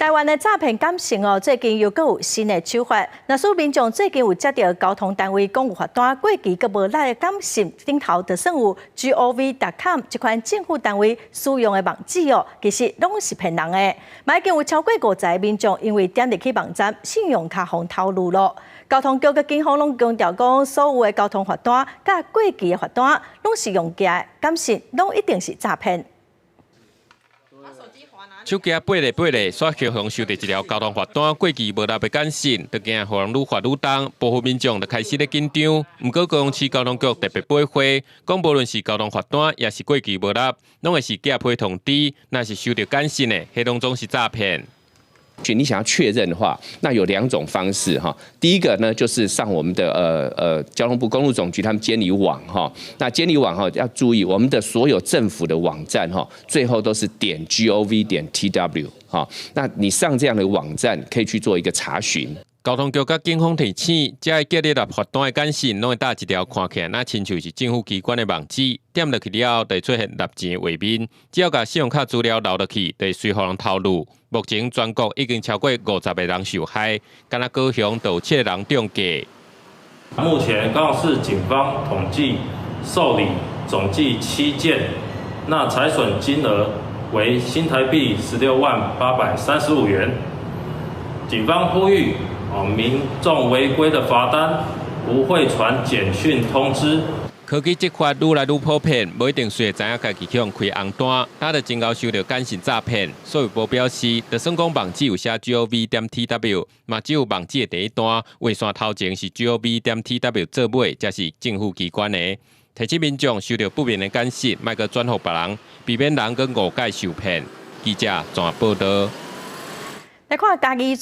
台湾的诈骗感情最近又有新的手法。那所民众最近有接到交通单位讲有罚单，过期佮无赖的感情顶头就算有 gov.com 这款政府单位使用的网址其实拢是骗人的。已经有超过50个民众因为点入去网站，信用卡互套路了。交通局佮警方拢强调讲，所有的交通罚单佮过期的罚单，拢是用假的，感情拢一定是诈骗。 手机爬咧，刷桥向收到一条交通罚单，过期无立的简讯，就惊互人愈罚愈重，部分民众就开始咧紧张。不过高雄市交通局特别驳回，讲无论是交通罚单，也是过期无立，拢会是假批通知，若是收到简讯的，迄种总是诈骗。 你想要确认的话，那有2种方式哈。第一个呢，就是上我们的交通部公路总局他们监理网哈。那监理网哈要注意，我们的所有政府的网站哈，最后都是.gov.tw 哈。那你上这样的网站，可以去做一个查询。 交通局甲警方提醒，这个建立立罚单的简讯，拢会打一条看起来那亲像是政府机关的网址，点落去了后，就会出现纳钱的画面。只要甲信用卡资料留落去，就会随互人透露。目前全国已经超过50个人受害，敢若高雄就有7个人中计。目前高雄市警方统计受理总计7件，那财损金额为新台币16.835元。警方呼吁。 民众违规的罚单不会传简讯通知。科技执法愈来愈普遍，不一定随知影家己去用开红单，他就真够收到简讯诈骗。所以报表示，就算讲网址有写 gov.tw， 嘛只有网址的第一单，画线头前是 gov.tw 做尾，才是政府机关的。提醒民众收到不明的简讯，莫阁转互别人，避免人跟误解受骗。记者综合报道。来看家己。